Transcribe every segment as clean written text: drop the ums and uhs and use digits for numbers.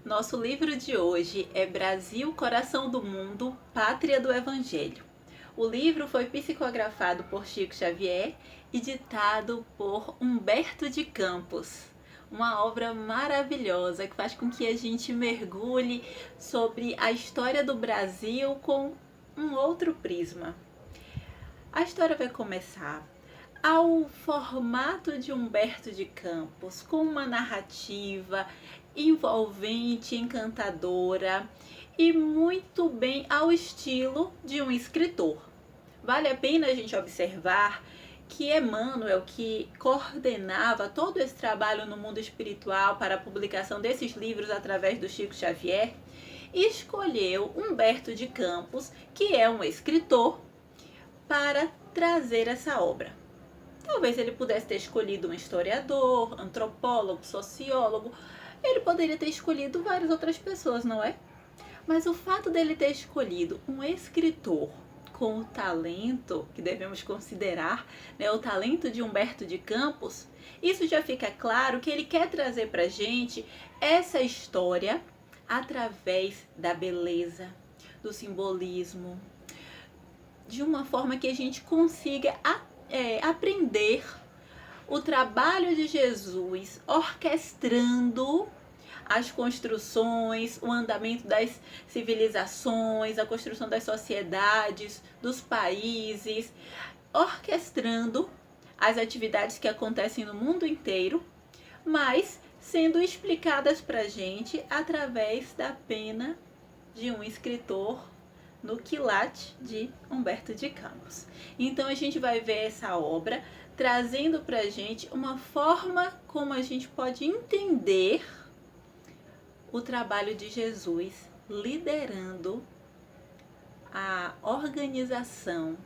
Nosso livro de hoje é Brasil, Coração do Mundo, Pátria do Evangelho. O livro foi psicografado por Chico Xavier e ditado por Humberto de Campos. Uma obra maravilhosa que faz com que a gente mergulhe sobre a história do Brasil com um outro prisma. A história vai começar ao formato de Humberto de Campos, com uma narrativa envolvente, encantadora e muito bem ao estilo de um escritor. Vale a pena a gente observar que Emmanuel, que coordenava todo esse trabalho no mundo espiritual para a publicação desses livros através do Chico Xavier, escolheu Humberto de Campos, que é um escritor, para trazer essa obra. Talvez ele pudesse ter escolhido um historiador, antropólogo, sociólogo. Ele poderia ter escolhido várias outras pessoas, não é? Mas o fato dele ter escolhido um escritor com o talento que devemos considerar, né, o talento de Humberto de Campos, isso já fica claro que ele quer trazer pra gente essa história através da beleza, do simbolismo, de uma forma que a gente consiga aprender o trabalho de Jesus orquestrando as construções, o andamento das civilizações, a construção das sociedades, dos países, orquestrando as atividades que acontecem no mundo inteiro, mas sendo explicadas para a gente através da pena de um escritor no quilate de Humberto de Campos. Então a gente vai ver essa obra trazendo para a gente uma forma como a gente pode entender o trabalho de Jesus liderando a organização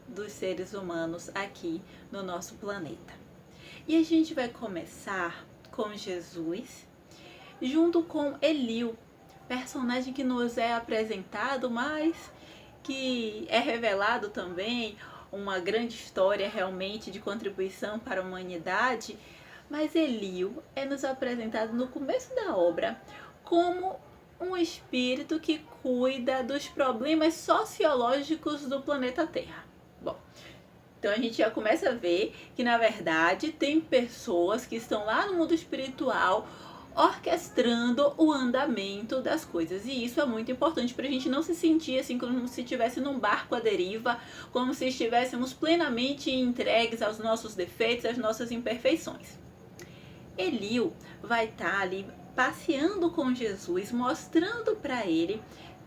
dos seres humanos aqui no nosso planeta. E a gente vai começar com Jesus junto com Eliu, personagem que nos é apresentado, mas que é revelado também uma grande história realmente de contribuição para a humanidade. Mas Eliu é nos apresentado no começo da obra como um espírito que cuida dos problemas sociológicos do planeta Terra. Bom, então a gente já começa a ver que na verdade tem pessoas que estão lá no mundo espiritual orquestrando o andamento das coisas. E isso é muito importante para a gente não se sentir assim como se estivesse num barco à deriva, como se estivéssemos plenamente entregues aos nossos defeitos, às nossas imperfeições. Eliu vai estar ali passeando com Jesus, mostrando para ele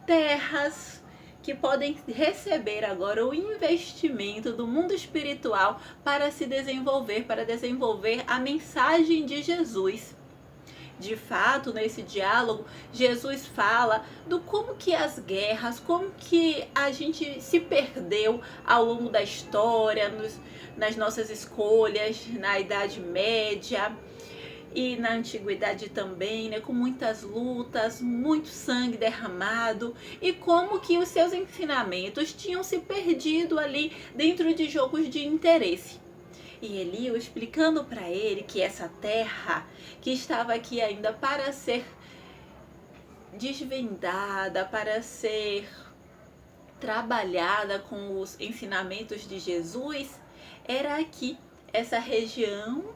terras que podem receber agora o investimento do mundo espiritual para se desenvolver, para desenvolver a mensagem de Jesus. De fato, nesse diálogo, Jesus fala do como que as guerras, como que a gente se perdeu ao longo da história, nas nossas escolhas, na Idade Média e na Antiguidade também, né, com muitas lutas, muito sangue derramado, e como que os seus ensinamentos tinham se perdido ali dentro de jogos de interesse. E Eliu explicando para ele que essa terra que estava aqui ainda para ser desvendada, para ser trabalhada com os ensinamentos de Jesus, era aqui, essa região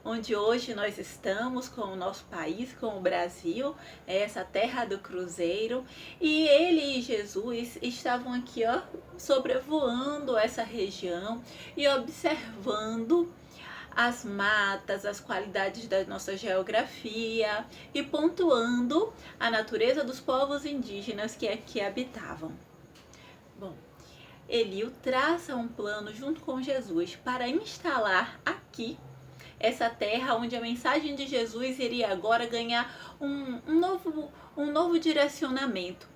onde hoje nós estamos com o nosso país, com o Brasil, essa terra do cruzeiro, e ele e Jesus estavam aqui, ó, sobrevoando essa região e observando as matas, as qualidades da nossa geografia e pontuando a natureza dos povos indígenas que aqui habitavam. Bom, Eliu traça um plano junto com Jesus para instalar aqui essa terra onde a mensagem de Jesus iria agora ganhar um novo direcionamento,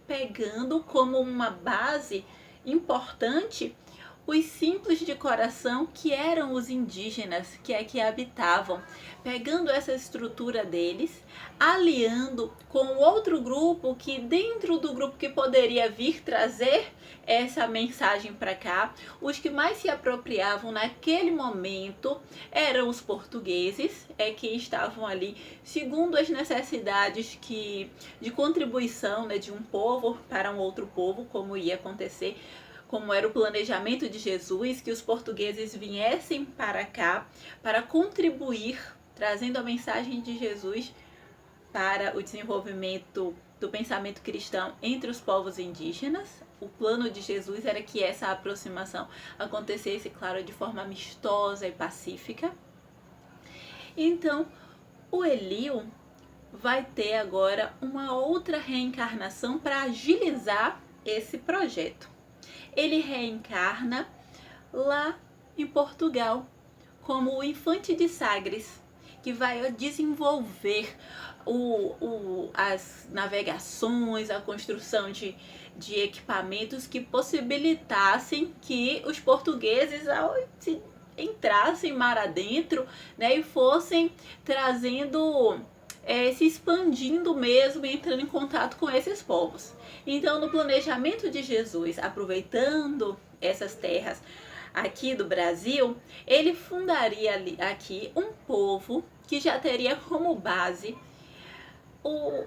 pegando como uma base importante os simples de coração, que eram os indígenas que aqui habitavam, pegando essa estrutura deles, aliando com outro grupo que dentro do grupo que poderia vir trazer essa mensagem para cá, os que mais se apropriavam naquele momento eram os portugueses, que estavam ali segundo as necessidades de contribuição, né, de um povo para um outro povo, como ia acontecer, como era o planejamento de Jesus, que os portugueses viessem para cá para contribuir, trazendo a mensagem de Jesus para o desenvolvimento do pensamento cristão entre os povos indígenas. O plano de Jesus era que essa aproximação acontecesse, claro, de forma amistosa e pacífica. Então, o Eliu vai ter agora uma outra reencarnação para agilizar esse projeto. Ele reencarna lá em Portugal como o Infante de Sagres, que vai desenvolver as navegações, a construção de equipamentos que possibilitassem que os portugueses entrassem mar adentro, né, e fossem trazendo, se expandindo mesmo, entrando em contato com esses povos. Então, no planejamento de Jesus, aproveitando essas terras aqui do Brasil, ele fundaria aqui um povo que já teria como base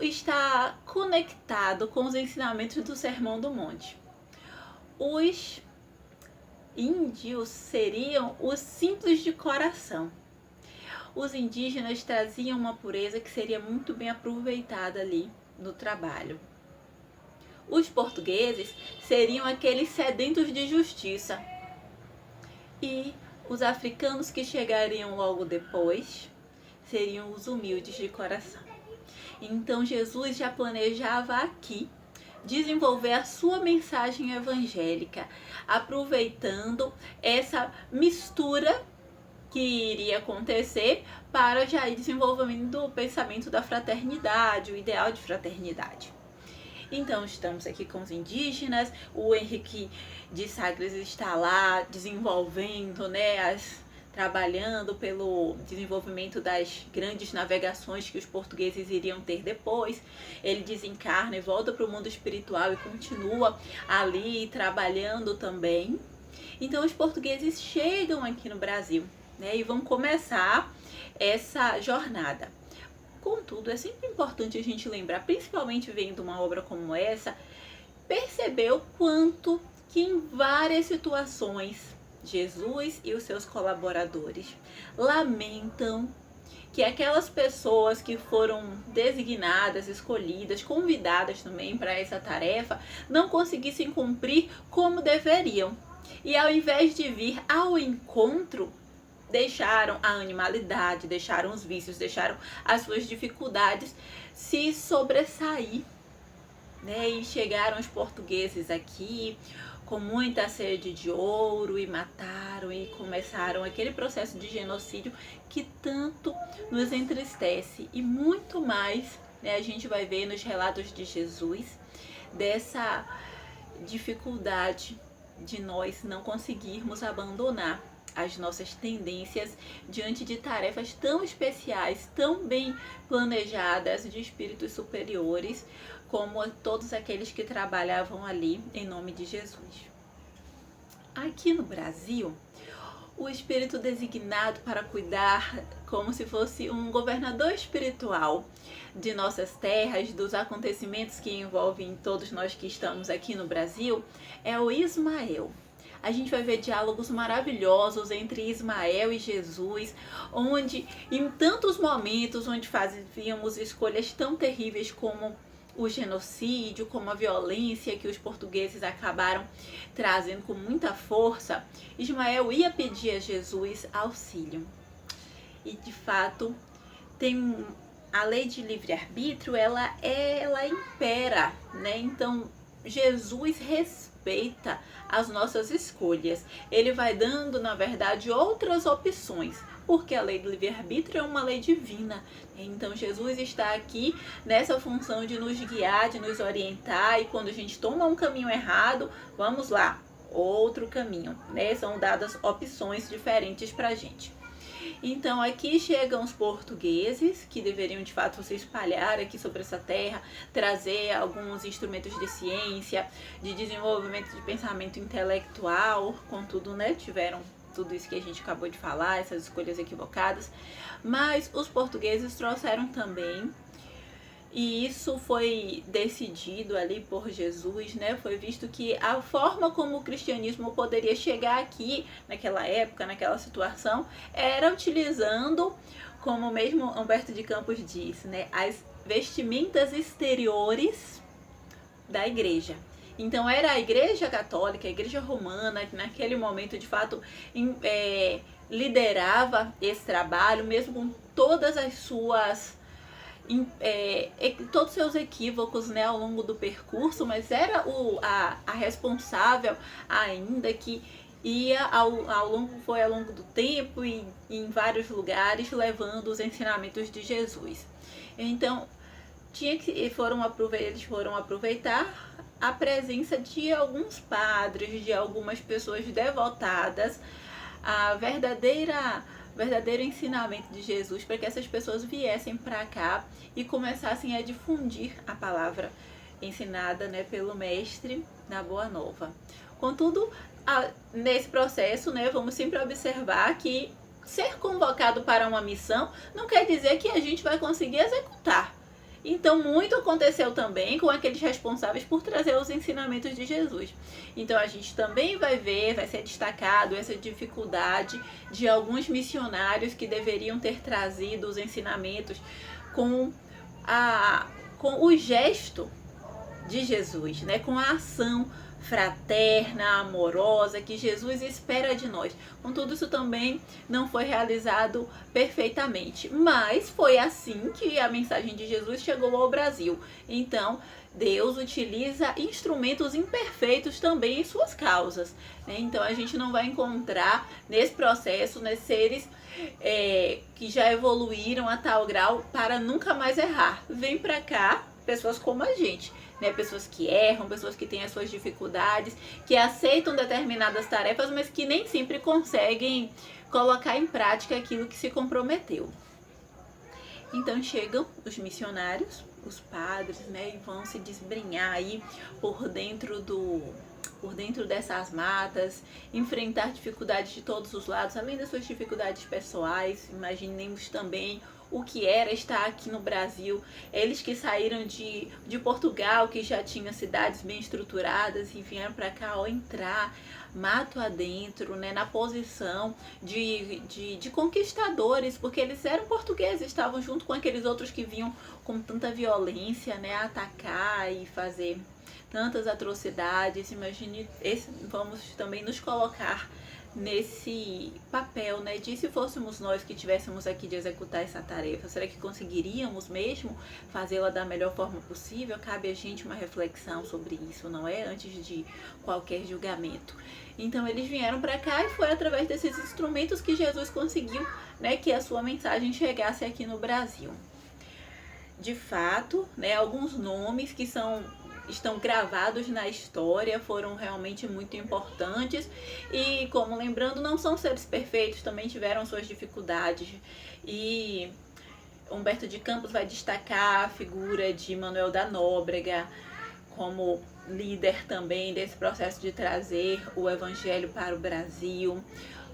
estar conectado com os ensinamentos do Sermão do Monte. Os índios seriam os simples de coração. Os indígenas traziam uma pureza que seria muito bem aproveitada ali no trabalho. Os portugueses seriam aqueles sedentos de justiça. E os africanos que chegariam logo depois seriam os humildes de coração. Então Jesus já planejava aqui desenvolver a sua mensagem evangélica, aproveitando essa mistura que iria acontecer para já ir desenvolvendo o pensamento da fraternidade, o ideal de fraternidade. Então estamos aqui com os indígenas, o Henrique de Sagres está lá desenvolvendo, né, trabalhando pelo desenvolvimento das grandes navegações que os portugueses iriam ter depois. Ele desencarna e volta para o mundo espiritual e continua ali trabalhando também. Então os portugueses chegam aqui no Brasil, né, e vão começar essa jornada. Contudo, é sempre importante a gente lembrar, principalmente vendo uma obra como essa, perceber o quanto que em várias situações Jesus e os seus colaboradores lamentam que aquelas pessoas que foram designadas, escolhidas, convidadas também para essa tarefa, não conseguissem cumprir como deveriam. E ao invés de vir ao encontro, deixaram a animalidade, deixaram os vícios, deixaram as suas dificuldades se sobressair, né? E chegaram os portugueses aqui com muita sede de ouro e mataram e começaram aquele processo de genocídio que tanto nos entristece. E muito mais, né, a gente vai ver nos relatos de Jesus dessa dificuldade de nós não conseguirmos abandonar as nossas tendências diante de tarefas tão especiais, tão bem planejadas de espíritos superiores, como todos aqueles que trabalhavam ali em nome de Jesus. Aqui no Brasil, o espírito designado para cuidar como se fosse um governador espiritual de nossas terras, dos acontecimentos que envolvem todos nós que estamos aqui no Brasil, é o Ismael. A gente vai ver diálogos maravilhosos entre Ismael e Jesus, onde em tantos momentos onde fazíamos escolhas tão terríveis como o genocídio, como a violência que os portugueses acabaram trazendo com muita força, Ismael ia pedir a Jesus auxílio. E de fato, tem a lei de livre-arbítrio, ela impera, né? Então, Jesus respeita as nossas escolhas. Ele vai dando, na verdade, outras opções, porque a lei do livre-arbítrio é uma lei divina. Então Jesus está aqui nessa função de nos guiar, de nos orientar, e quando a gente toma um caminho errado, vamos lá, outro caminho, né? São dadas opções diferentes para a gente. Então aqui chegam os portugueses, que deveriam de fato se espalhar aqui sobre essa terra, trazer alguns instrumentos de ciência, de desenvolvimento de pensamento intelectual, contudo, né, tiveram tudo isso que a gente acabou de falar, essas escolhas equivocadas, mas os portugueses trouxeram também. E isso foi decidido ali por Jesus, né? Foi visto que a forma como o cristianismo poderia chegar aqui, naquela época, naquela situação, era utilizando, como mesmo Humberto de Campos disse, né? As vestimentas exteriores da igreja. Então era a igreja católica, a igreja romana, que naquele momento, de fato, liderava esse trabalho, mesmo com todas as suas... todos os seus equívocos, né, ao longo do percurso, mas era a responsável ainda, que ia ao longo do tempo e em vários lugares levando os ensinamentos de Jesus. Então eles foram aproveitar a presença de alguns padres, de algumas pessoas devotadas à verdadeiro ensinamento de Jesus, para que essas pessoas viessem para cá e começassem a difundir a palavra ensinada, né, pelo mestre na Boa Nova. Contudo, nesse processo, né, vamos sempre observar que ser convocado para uma missão não quer dizer que a gente vai conseguir executar. Então, muito aconteceu também com aqueles responsáveis por trazer os ensinamentos de Jesus. Então, a gente também vai ser destacado essa dificuldade de alguns missionários que deveriam ter trazido os ensinamentos com o gesto de Jesus, né? Com a ação fraterna, amorosa, que Jesus espera de nós. Contudo, isso também não foi realizado perfeitamente, mas foi assim que a mensagem de Jesus chegou ao Brasil. Então, Deus utiliza instrumentos imperfeitos também em suas causas, né? Então, a gente não vai encontrar nesse processo, né, seres que já evoluíram a tal grau para nunca mais errar. Vem para cá pessoas como a gente, né? Pessoas que erram, pessoas que têm as suas dificuldades, que aceitam determinadas tarefas, mas que nem sempre conseguem colocar em prática aquilo que se comprometeu. Então chegam os missionários, os padres, né, e vão se desbrenhar aí por dentro dessas matas, enfrentar dificuldades de todos os lados, além das suas dificuldades pessoais. Imaginemos também o que era estar aqui no Brasil. Eles que saíram de Portugal, que já tinha cidades bem estruturadas, e vieram para cá ao entrar mato adentro, né, na posição de conquistadores, porque eles eram portugueses, estavam junto com aqueles outros que vinham com tanta violência, né, atacar e fazer tantas atrocidades. Imagine, vamos também nos colocar nesse papel, né, de se fôssemos nós que tivéssemos aqui de executar essa tarefa, será que conseguiríamos mesmo fazê-la da melhor forma possível? Cabe a gente uma reflexão sobre isso, não é? Antes de qualquer julgamento. Então eles vieram para cá e foi através desses instrumentos que Jesus conseguiu, né, que a sua mensagem chegasse aqui no Brasil. De fato, né, alguns nomes que estão gravados na história foram realmente muito importantes, e, como lembrando, não são seres perfeitos, também tiveram suas dificuldades. E Humberto de Campos vai destacar a figura de Manuel da Nóbrega como líder também desse processo de trazer o evangelho para o Brasil.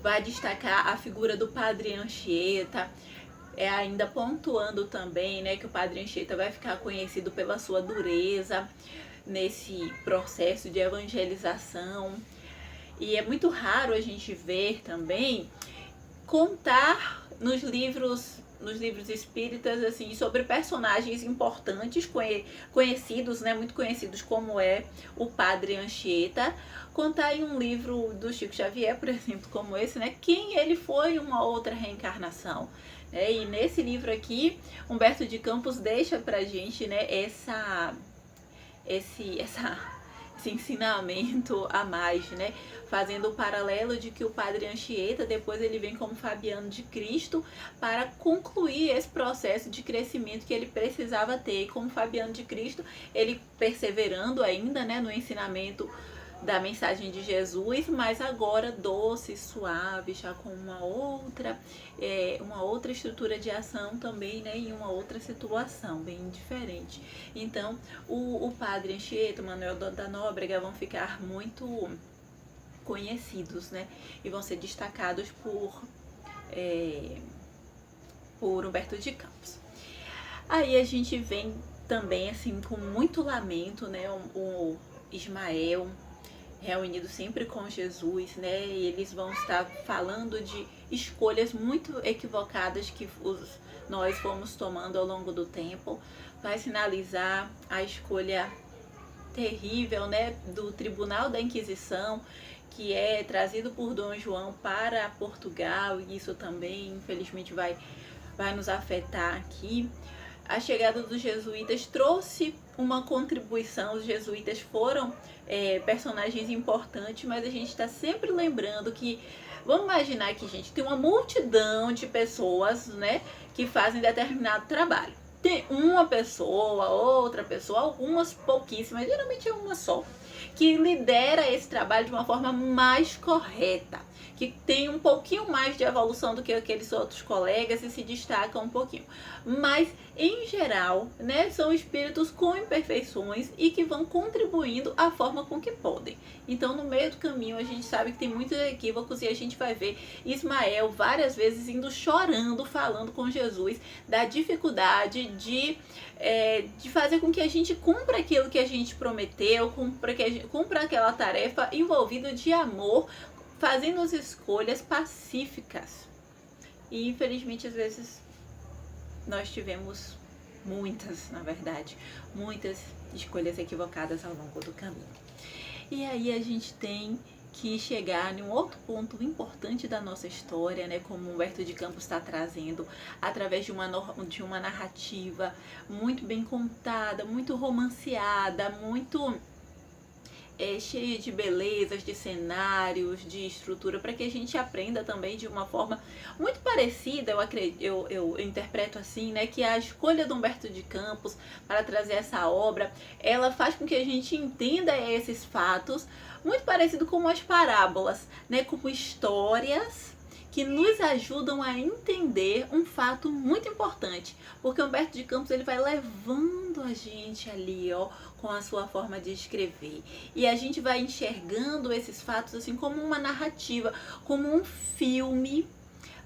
Vai destacar a figura do Padre Anchieta, ainda pontuando também, né, que o Padre Anchieta vai ficar conhecido pela sua dureza nesse processo de evangelização. E é muito raro a gente ver também contar nos livros espíritas, assim, sobre personagens importantes, conhecidos, né, muito conhecidos, como é o Padre Anchieta. Contar em um livro do Chico Xavier, por exemplo, como esse, né, quem ele foi, uma outra reencarnação. E nesse livro aqui, Humberto de Campos deixa pra gente, né, esse ensinamento a mais, né, fazendo o paralelo de que o Padre Anchieta, depois ele vem como Fabiano de Cristo para concluir esse processo de crescimento que ele precisava ter. E como Fabiano de Cristo, ele perseverando ainda, né, no ensinamento da mensagem de Jesus, mas agora doce, suave, já com uma outra estrutura de ação também, né, em uma outra situação bem diferente. Então, o padre Anchieta, Manuel da Nóbrega vão ficar muito conhecidos, né, e vão ser destacados por Humberto de Campos. Aí a gente vem também, assim, com muito lamento, né, o Ismael reunido sempre com Jesus, né, e eles vão estar falando de escolhas muito equivocadas que nós fomos tomando ao longo do tempo. Vai sinalizar a escolha terrível, né, do Tribunal da Inquisição, que é trazido por Dom João para Portugal, e isso também, infelizmente, vai nos afetar aqui. A chegada dos jesuítas trouxe uma contribuição, os jesuítas foram personagens importantes, mas a gente está sempre lembrando que, vamos imaginar que, gente, tem uma multidão de pessoas, né, que fazem determinado trabalho. Tem uma pessoa, outra pessoa, algumas pouquíssimas, geralmente é uma só, que lidera esse trabalho de uma forma mais correta, que tem um pouquinho mais de evolução do que aqueles outros colegas e se destaca um pouquinho. Mas, em geral, né, são espíritos com imperfeições e que vão contribuindo à forma com que podem. Então, no meio do caminho, a gente sabe que tem muitos equívocos e a gente vai ver Ismael várias vezes indo chorando, falando com Jesus da dificuldade de fazer com que a gente cumpra aquilo que a gente prometeu, cumpra aquela tarefa envolvida de amor, fazendo as escolhas pacíficas. E infelizmente às vezes nós tivemos muitas escolhas equivocadas ao longo do caminho. E aí a gente tem que chegar em um outro ponto importante da nossa história, né, como Humberto de Campos está trazendo, através de uma narrativa muito bem contada, muito romanceada, muito cheia de belezas, de cenários, de estrutura, para que a gente aprenda também de uma forma muito parecida, eu interpreto assim, né, que a escolha do Humberto de Campos para trazer essa obra, ela faz com que a gente entenda esses fatos, muito parecido com as parábolas, né, como histórias que nos ajudam a entender um fato muito importante, porque Humberto de Campos ele vai levando a gente ali, ó, com a sua forma de escrever, e a gente vai enxergando esses fatos assim como uma narrativa, como um filme,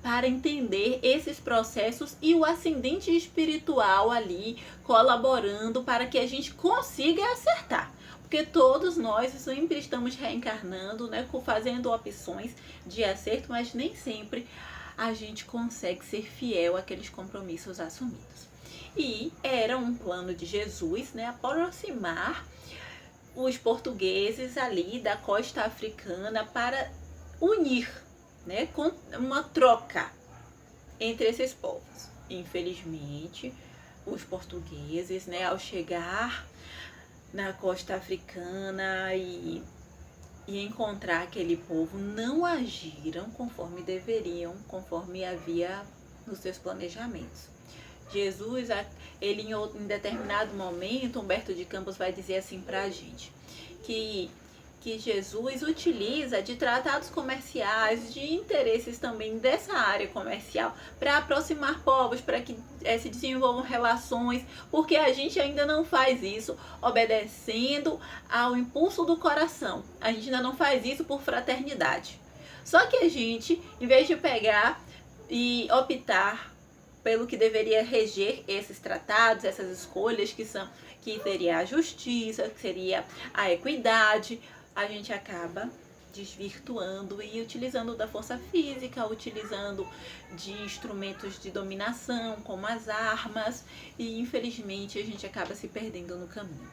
para entender esses processos e o ascendente espiritual ali colaborando para que a gente consiga acertar. Porque todos nós sempre estamos reencarnando, né, fazendo opções de acerto, mas nem sempre a gente consegue ser fiel àqueles compromissos assumidos. E era um plano de Jesus, né, aproximar os portugueses ali da costa africana para unir, né, com uma troca entre esses povos. Infelizmente, os portugueses, né, ao chegar na costa africana e encontrar aquele povo, não agiram conforme deveriam, conforme havia nos seus planejamentos. Jesus, ele em determinado momento, Humberto de Campos vai dizer assim para a gente, que Jesus utiliza de tratados comerciais, de interesses também dessa área comercial, para aproximar povos, para que se desenvolvam relações, porque a gente ainda não faz isso obedecendo ao impulso do coração, a gente ainda não faz isso por fraternidade. Só que a gente, em vez de pegar e optar pelo que deveria reger esses tratados, essas escolhas que seria a justiça, que seria a equidade, a gente acaba desvirtuando e utilizando da força física, utilizando de instrumentos de dominação, como as armas, e infelizmente a gente acaba se perdendo no caminho.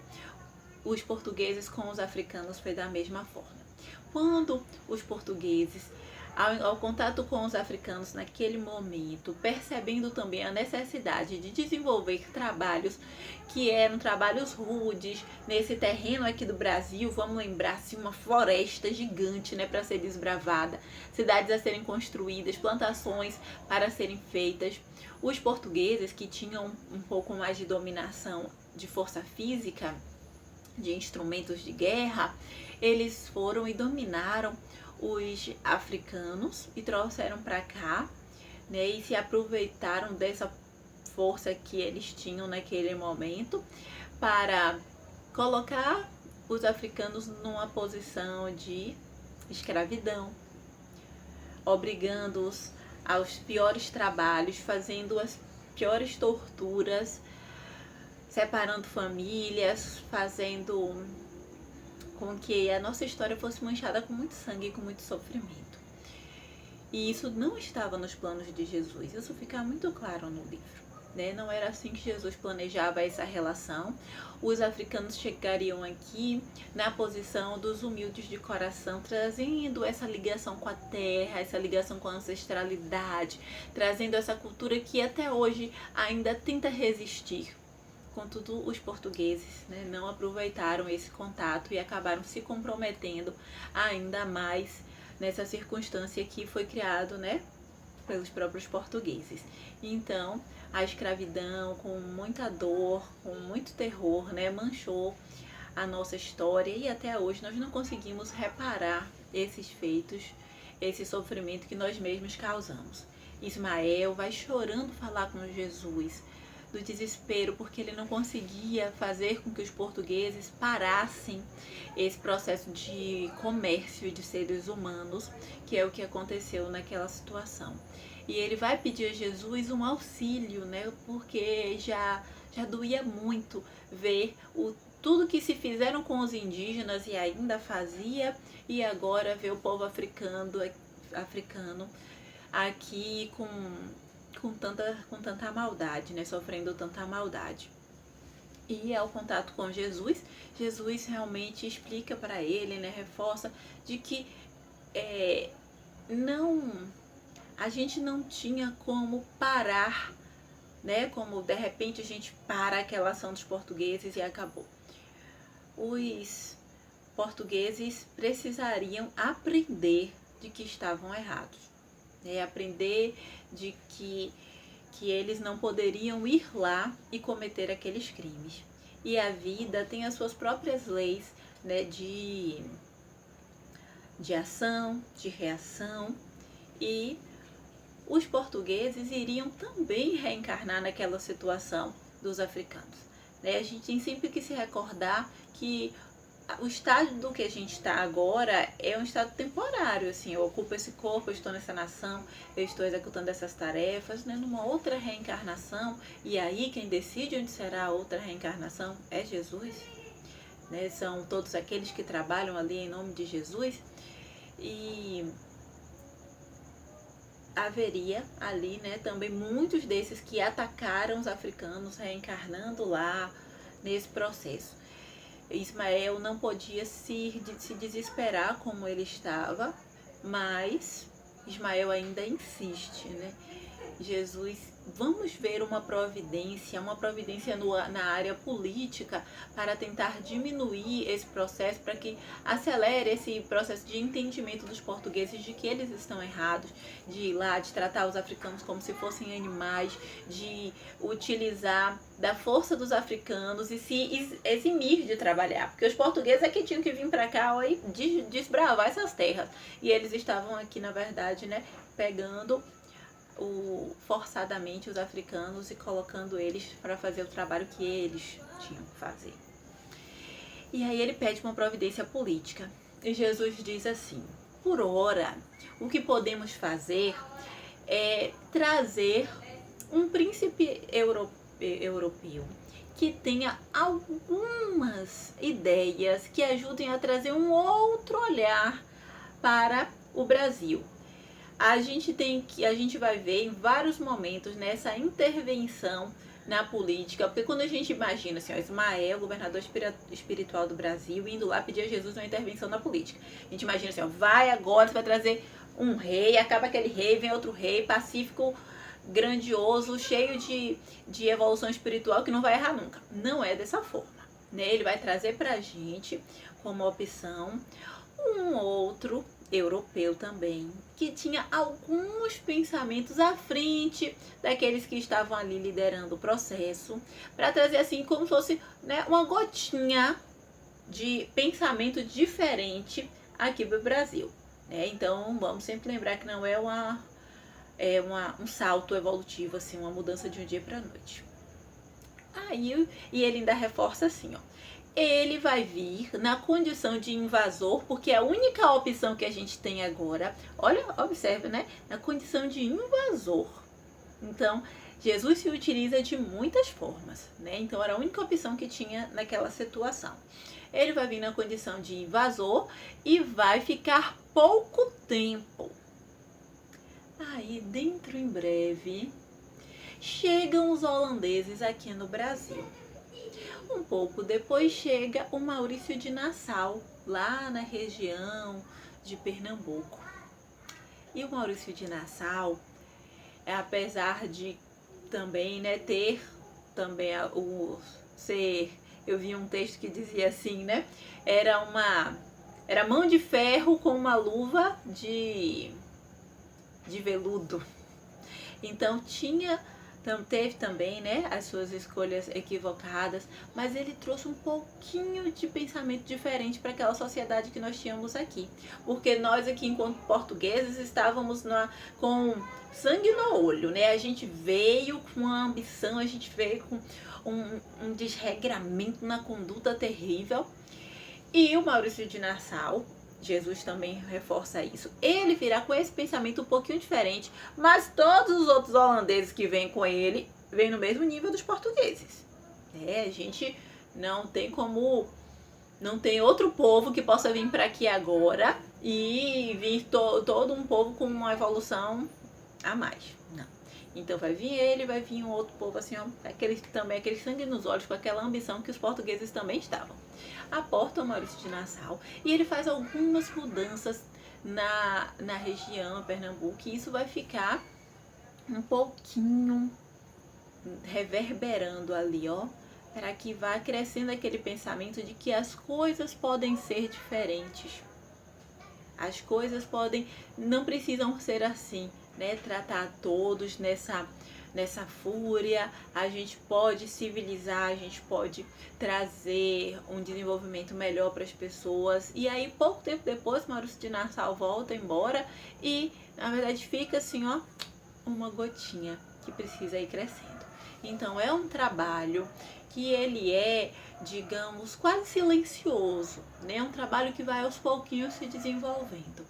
Os portugueses com os africanos foi da mesma forma. Quando os portugueses, ao contato com os africanos naquele momento, percebendo também a necessidade de desenvolver trabalhos que eram trabalhos rudes nesse terreno aqui do Brasil, vamos lembrar assim, uma floresta gigante, né, para ser desbravada, cidades a serem construídas, plantações para serem feitas. Os portugueses, que tinham um pouco mais de dominação de força física, de instrumentos de guerra, eles foram e dominaram os africanos e trouxeram para cá, né, e se aproveitaram dessa força que eles tinham naquele momento para colocar os africanos numa posição de escravidão, obrigando-os aos piores trabalhos, fazendo as piores torturas, separando famílias, fazendo com que a nossa história fosse manchada com muito sangue e com muito sofrimento. E isso não estava nos planos de Jesus, isso fica muito claro no livro. Né? Não era assim que Jesus planejava essa relação. Os africanos chegariam aqui na posição dos humildes de coração, trazendo essa ligação com a terra, essa ligação com a ancestralidade, trazendo essa cultura que até hoje ainda tenta resistir. Contudo, os portugueses, né, não aproveitaram esse contato e acabaram se comprometendo ainda mais nessa circunstância que foi criado, né, pelos próprios portugueses. Então, a escravidão, com muita dor, com muito terror, né, manchou a nossa história e até hoje nós não conseguimos reparar esses feitos, esse sofrimento que nós mesmos causamos. Ismael vai chorando falar com Jesus do desespero, porque ele não conseguia fazer com que os portugueses parassem esse processo de comércio de seres humanos, que é o que aconteceu naquela situação. E ele vai pedir a Jesus um auxílio, né? Porque já doía muito ver tudo que se fizeram com os indígenas e ainda fazia, e agora ver o povo africano aqui com tanta maldade, né? Sofrendo tanta maldade. E ao contato com Jesus, Jesus realmente explica para ele, né? Reforça de que a gente não tinha como parar, né? Como de repente a gente para aquela ação dos portugueses e acabou. Os portugueses precisariam aprender de que estavam errados, né? Aprender de que eles não poderiam ir lá e cometer aqueles crimes. E a vida tem as suas próprias leis, né? De ação, de reação, e os portugueses iriam também reencarnar naquela situação dos africanos. Né? A gente tem sempre que se recordar que o estado do que a gente está agora é um estado temporário, assim, eu ocupo esse corpo, eu estou nessa nação, eu estou executando essas tarefas, né, numa outra reencarnação, e aí quem decide onde será a outra reencarnação é Jesus, né, são todos aqueles que trabalham ali em nome de Jesus, e haveria ali, né, também muitos desses que atacaram os africanos reencarnando lá nesse processo. Ismael não podia se desesperar como ele estava, mas Ismael ainda insiste, né? Jesus, vamos ver uma providência na área política para tentar diminuir esse processo, para que acelere esse processo de entendimento dos portugueses de que eles estão errados, de ir lá, de tratar os africanos como se fossem animais, de utilizar da força dos africanos e se eximir de trabalhar, porque os portugueses é que tinham que vir para cá e desbravar essas terras, e eles estavam aqui, na verdade, né, pegando forçadamente os africanos e colocando eles para fazer o trabalho que eles tinham que fazer. E aí ele pede uma providência política. E Jesus diz assim: por ora, o que podemos fazer é trazer um príncipe europeu que tenha algumas ideias que ajudem a trazer um outro olhar para o Brasil. A gente vai ver em vários momentos nessa intervenção na política, porque quando a gente imagina assim, ó, Ismael, governador espiritual do Brasil, indo lá pedir a Jesus uma intervenção na política, a gente imagina assim, ó, vai agora, você vai trazer um rei, acaba aquele rei, vem outro rei, pacífico, grandioso, cheio de evolução espiritual, que não vai errar nunca. Não é dessa forma, né? Ele vai trazer pra gente como opção um outro europeu também, que tinha alguns pensamentos à frente daqueles que estavam ali liderando o processo, para trazer assim como se fosse, né, uma gotinha de pensamento diferente aqui do Brasil, né? Então vamos sempre lembrar que não é um salto evolutivo, assim, uma mudança de um dia para a noite. Aí, e ele ainda reforça assim, ó. Ele vai vir na condição de invasor, porque é a única opção que a gente tem agora, olha, observe, né? Na condição de invasor. Então, Jesus se utiliza de muitas formas, né? Então, era a única opção que tinha naquela situação. Ele vai vir na condição de invasor e vai ficar pouco tempo. Aí, dentro em breve, chegam os holandeses aqui no Brasil. Um pouco depois chega o Maurício de Nassau, lá na região de Pernambuco. E o Maurício de Nassau, apesar de também, né, ter também eu vi um texto que dizia assim, né, era mão de ferro com uma luva de veludo. Então teve também, né, as suas escolhas equivocadas, mas ele trouxe um pouquinho de pensamento diferente para aquela sociedade que nós tínhamos aqui. Porque nós aqui, enquanto portugueses, estávamos com sangue no olho, né? A gente veio com uma ambição, a gente veio com um desregramento na conduta terrível. E o Maurício de Nassau, Jesus também reforça isso. Ele virá com esse pensamento um pouquinho diferente, mas todos os outros holandeses que vêm com ele, vêm no mesmo nível dos portugueses. A gente não tem outro povo que possa vir para aqui agora e vir todo um povo com uma evolução a mais. Não. Então vai vir um outro povo assim, ó, aquele sangue nos olhos, com aquela ambição que os portugueses também estavam. Aporta o Maurício de Nassau e ele faz algumas mudanças na região Pernambuco, e isso vai ficar um pouquinho reverberando ali, ó, para que vá crescendo aquele pensamento de que as coisas podem ser diferentes. As coisas não precisam ser assim, né? Tratar todos nessa fúria. A gente pode civilizar, a gente pode trazer um desenvolvimento melhor para as pessoas. E aí, pouco tempo depois, Maurício de Nassau volta embora e, na verdade, fica assim, ó, uma gotinha que precisa ir crescendo. Então, é um trabalho que ele é, digamos, quase silencioso, né? Um trabalho que vai aos pouquinhos se desenvolvendo.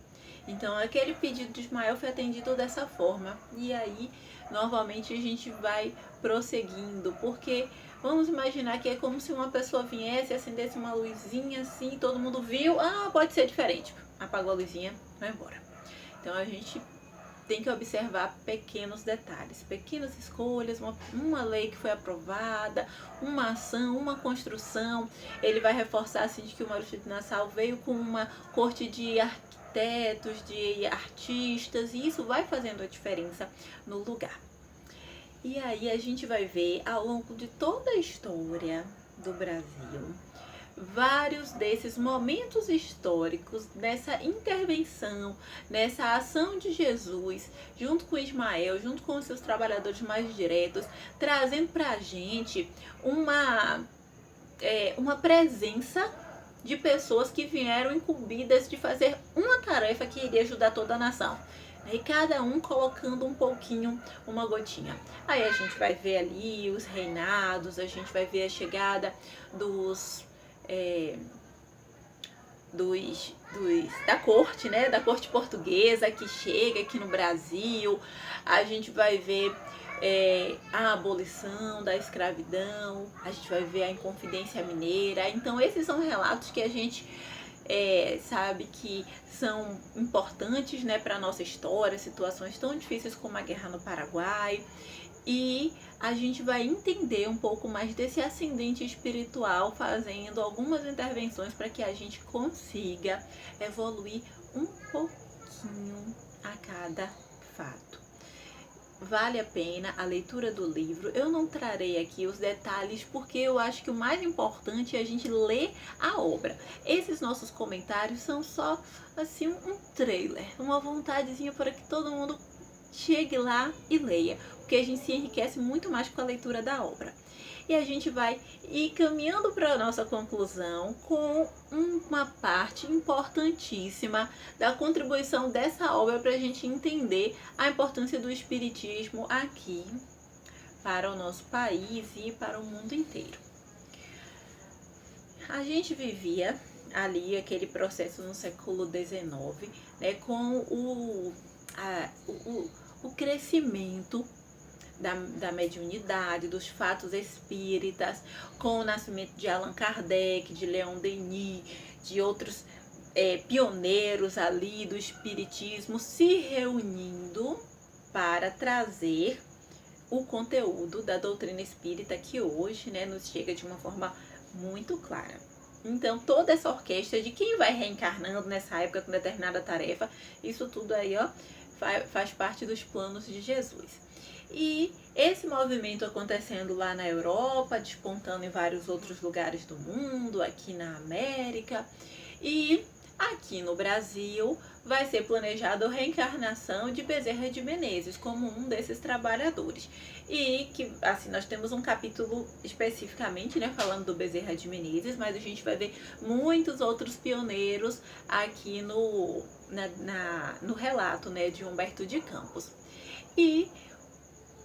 Então, aquele pedido de Ismael foi atendido dessa forma. E aí, novamente, a gente vai prosseguindo, porque vamos imaginar que é como se uma pessoa viesse, acendesse uma luzinha assim, todo mundo viu, pode ser diferente. Apagou a luzinha, vai embora. Então, a gente tem que observar pequenos detalhes, pequenas escolhas, uma lei que foi aprovada, uma ação, uma construção. Ele vai reforçar assim de que o Maurício de Nassau veio com uma corte de arquitetos, de artistas, e isso vai fazendo a diferença no lugar. E aí a gente vai ver ao longo de toda a história do Brasil vários desses momentos históricos, nessa intervenção, nessa ação de Jesus, junto com Ismael, junto com os seus trabalhadores mais diretos, trazendo para a gente uma presença de pessoas que vieram incumbidas de fazer uma tarefa que iria ajudar toda a nação. E cada um colocando um pouquinho, uma gotinha. Aí a gente vai ver ali os reinados, a gente vai ver a chegada da corte, né, da corte portuguesa que chega aqui no Brasil. A gente vai ver a abolição da escravidão, a gente vai ver a Inconfidência Mineira. Então esses são relatos que a gente sabe que são importantes, né, para a nossa história, situações tão difíceis como a guerra no Paraguai. E a gente vai entender um pouco mais desse ascendente espiritual, fazendo algumas intervenções para que a gente consiga evoluir um pouquinho a cada fato. Vale a pena a leitura do livro. Eu não trarei aqui os detalhes porque eu acho que o mais importante é a gente ler a obra. Esses nossos comentários são só assim um trailer, uma vontadezinha para que todo mundo chegue lá e leia, porque a gente se enriquece muito mais com a leitura da obra. E a gente vai ir caminhando para a nossa conclusão com uma parte importantíssima da contribuição dessa obra para a gente entender a importância do espiritismo aqui para o nosso país e para o mundo inteiro. A gente vivia ali aquele processo no século XIX, né, com o crescimento da mediunidade, dos fatos espíritas, com o nascimento de Allan Kardec, de Leon Denis, de outros pioneiros ali do espiritismo se reunindo para trazer o conteúdo da doutrina espírita que hoje, né, nos chega de uma forma muito clara. Então, toda essa orquestra de quem vai reencarnando nessa época com determinada tarefa, isso tudo aí, ó, faz parte dos planos de Jesus. E esse movimento acontecendo lá na Europa, despontando em vários outros lugares do mundo, aqui na América, e aqui no Brasil vai ser planejada a reencarnação de Bezerra de Menezes como um desses trabalhadores. E que, assim, nós temos um capítulo especificamente, né, falando do Bezerra de Menezes, mas a gente vai ver muitos outros pioneiros aqui no relato, né, de Humberto de Campos. E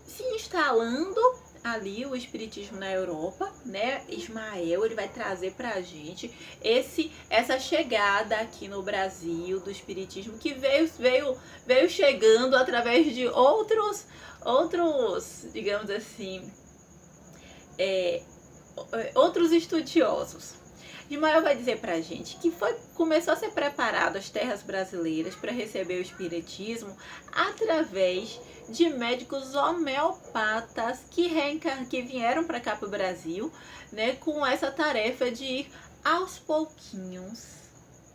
se instalando ali o espiritismo na Europa, né? Ismael, ele vai trazer pra gente essa chegada aqui no Brasil do espiritismo que veio chegando através de outros, digamos assim, outros estudiosos. Ismael vai dizer pra gente que começou a ser preparado as terras brasileiras para receber o espiritismo através de médicos homeopatas que vieram para cá para o Brasil, né, com essa tarefa de ir aos pouquinhos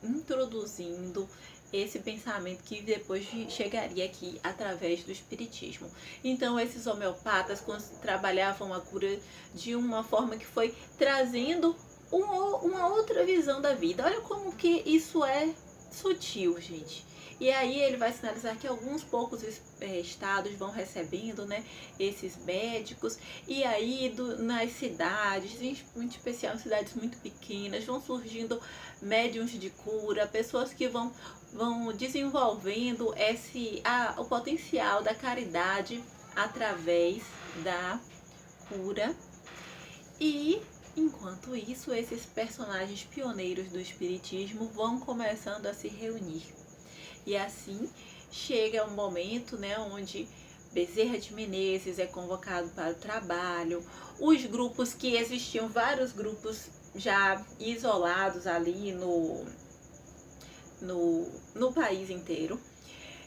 introduzindo esse pensamento que depois chegaria aqui através do espiritismo. Então, esses homeopatas trabalhavam a cura de uma forma que foi trazendo uma outra visão da vida. Olha como que isso é sutil, gente. E aí ele vai sinalizar que alguns poucos estados vão recebendo, né, esses médicos. E aí nas cidades, em especial em cidades muito pequenas, vão surgindo médiuns de cura, pessoas que vão desenvolvendo o potencial da caridade através da cura. E enquanto isso, esses personagens pioneiros do espiritismo vão começando a se reunir. E assim chega um momento, né, onde Bezerra de Menezes é convocado para o trabalho. Os grupos que existiam, vários grupos já isolados ali no país inteiro,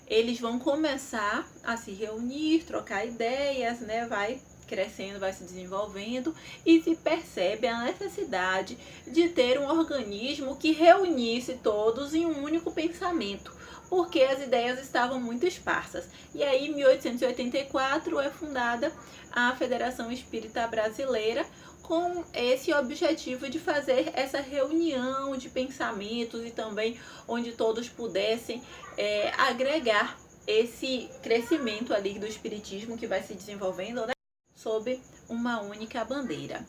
eles vão começar a se reunir, trocar ideias, né, vai crescendo, vai se desenvolvendo e se percebe a necessidade de ter um organismo que reunisse todos em um único pensamento, porque as ideias estavam muito esparsas. E aí, em 1884, é fundada a Federação Espírita Brasileira com esse objetivo de fazer essa reunião de pensamentos e também onde todos pudessem agregar esse crescimento ali do espiritismo que vai se desenvolvendo, né, sob uma única bandeira.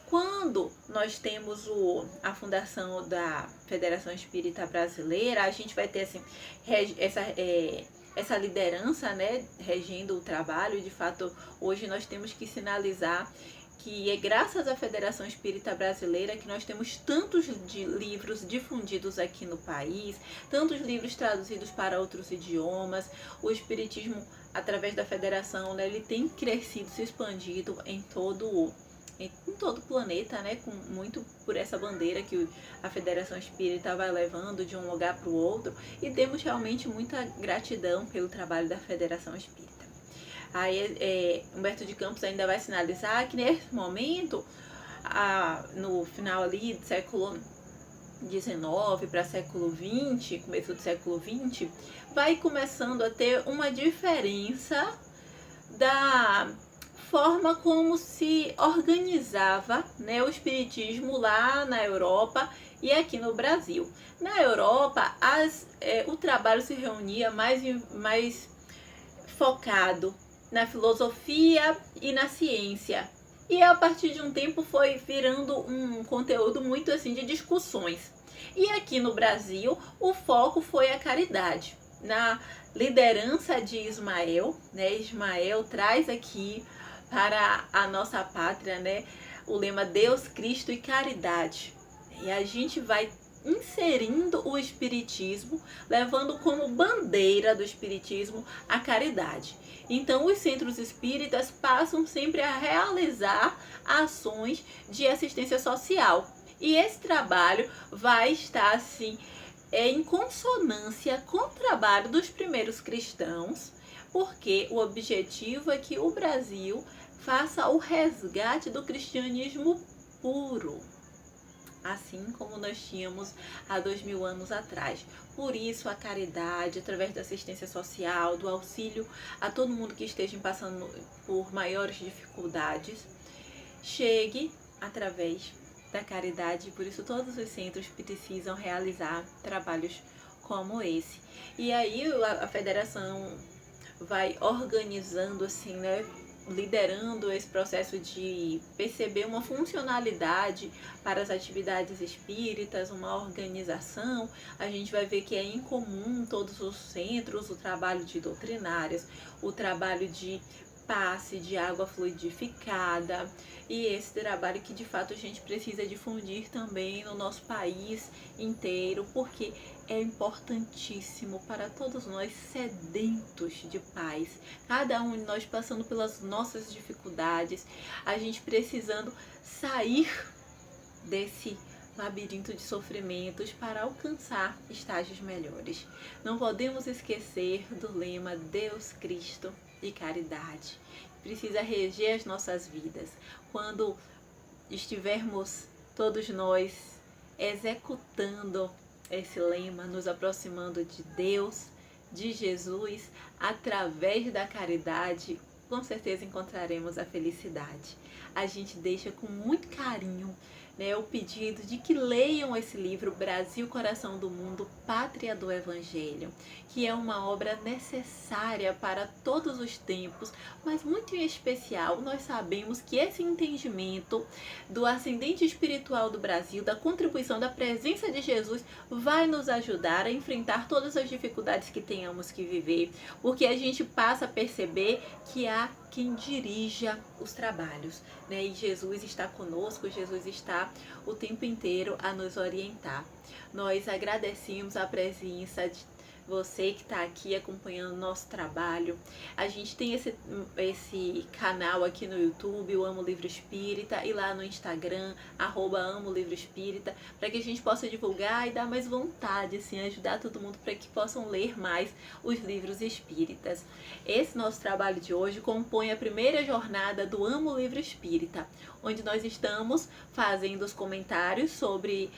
Quando nós temos a fundação da Federação Espírita Brasileira, a gente vai ter assim, essa liderança, né, regendo o trabalho. De fato, hoje nós temos que sinalizar que é graças à Federação Espírita Brasileira que nós temos tantos livros difundidos aqui no país, tantos livros traduzidos para outros idiomas. O espiritismo, através da federação, né, ele tem crescido, se expandido em todo o planeta, né, com muito por essa bandeira que a Federação Espírita vai levando de um lugar para o outro, e temos realmente muita gratidão pelo trabalho da Federação Espírita. Aí Humberto de Campos ainda vai sinalizar que nesse momento, no final ali do século XIX para século XX, começo do século XX, vai começando a ter uma diferença da forma como se organizava, né, o espiritismo lá na Europa e aqui no Brasil. Na Europa, o trabalho se reunia mais focado na filosofia e na ciência, E a partir de um tempo foi virando um conteúdo muito assim de discussões. E aqui no Brasil, o foco foi a caridade. Na liderança de Ismael, né? Ismael traz aqui para a nossa pátria, né, o lema Deus, Cristo e caridade. E a gente vai inserindo o espiritismo, levando como bandeira do espiritismo a caridade. Então, os centros espíritas passam sempre a realizar ações de assistência social. E esse trabalho vai estar assim em consonância com o trabalho dos primeiros cristãos, porque o objetivo é que o Brasil faça o resgate do cristianismo puro, assim como nós tínhamos há 2000 anos atrás. Por isso a caridade, através da assistência social, do auxílio a todo mundo que esteja passando por maiores dificuldades, chegue através da caridade. Por isso todos os centros precisam realizar trabalhos como esse. E aí a federação vai organizando assim, né, liderando esse processo de perceber uma funcionalidade para as atividades espíritas, uma organização. A gente vai ver que é incomum todos os centros, o trabalho de doutrinárias, o trabalho de passe de água fluidificada, e esse trabalho que de fato a gente precisa difundir também no nosso país inteiro, porque é importantíssimo para todos nós sedentos de paz, cada um de nós passando pelas nossas dificuldades, a gente precisando sair desse labirinto de sofrimentos para alcançar estágios melhores. Não podemos esquecer do lema Deus, Cristo e caridade. Precisa reger as nossas vidas. Quando estivermos todos nós executando esse lema, nos aproximando de Deus, de Jesus, através da caridade, com certeza encontraremos a felicidade. A gente deixa com muito carinho, né, o pedido de que leiam esse livro Brasil, Coração do Mundo, Pátria do Evangelho, que é uma obra necessária para todos os tempos, mas muito em especial nós sabemos que esse entendimento do ascendente espiritual do Brasil, da contribuição da presença de Jesus, vai nos ajudar a enfrentar todas as dificuldades que tenhamos que viver, porque a gente passa a perceber que há quem dirija os trabalhos, né? E Jesus está conosco, Jesus está o tempo inteiro a nos orientar. Nós agradecemos a presença de você que está aqui acompanhando o nosso trabalho. A gente tem esse canal aqui no YouTube, o Amo Livro Espírita, e lá no Instagram, @Amo Livro Espírita, para que a gente possa divulgar e dar mais vontade, assim, ajudar todo mundo para que possam ler mais os livros espíritas. Esse nosso trabalho de hoje compõe a primeira jornada do Amo Livro Espírita, onde nós estamos fazendo os comentários sobre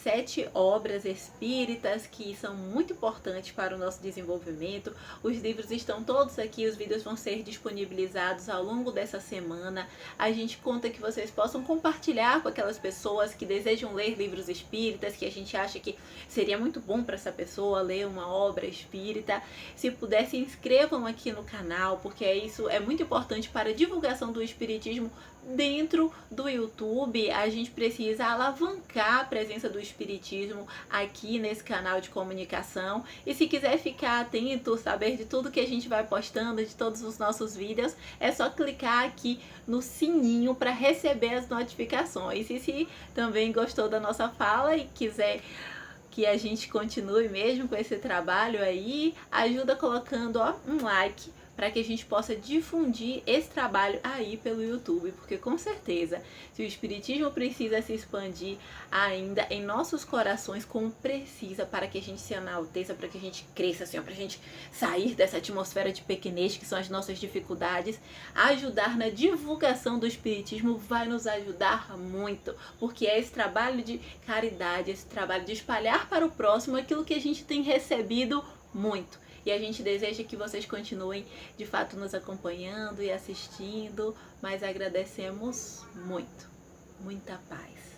7 obras espíritas que são muito importantes para o nosso desenvolvimento. Os livros estão todos aqui, os vídeos vão ser disponibilizados ao longo dessa semana. A gente conta que vocês possam compartilhar com aquelas pessoas que desejam ler livros espíritas, que a gente acha que seria muito bom para essa pessoa ler uma obra espírita. Se puder, se inscrevam aqui no canal, porque isso é muito importante para a divulgação do espiritismo dentro do YouTube. A gente precisa alavancar a presença do espiritismo aqui nesse canal de comunicação. E se quiser ficar atento, saber de tudo que a gente vai postando, de todos os nossos vídeos, é só clicar aqui no sininho para receber as notificações. E se também gostou da nossa fala e quiser que a gente continue mesmo com esse trabalho aí, ajuda colocando um like, para que a gente possa difundir esse trabalho aí pelo YouTube, porque com certeza, se o espiritismo precisa se expandir ainda em nossos corações, como precisa, para que a gente se enalteça, para que a gente cresça, assim, para a gente sair dessa atmosfera de pequenez que são as nossas dificuldades, ajudar na divulgação do espiritismo vai nos ajudar muito, porque é esse trabalho de caridade, esse trabalho de espalhar para o próximo aquilo que a gente tem recebido muito. E a gente deseja que vocês continuem, de fato, nos acompanhando e assistindo, mas agradecemos muito. Muita paz.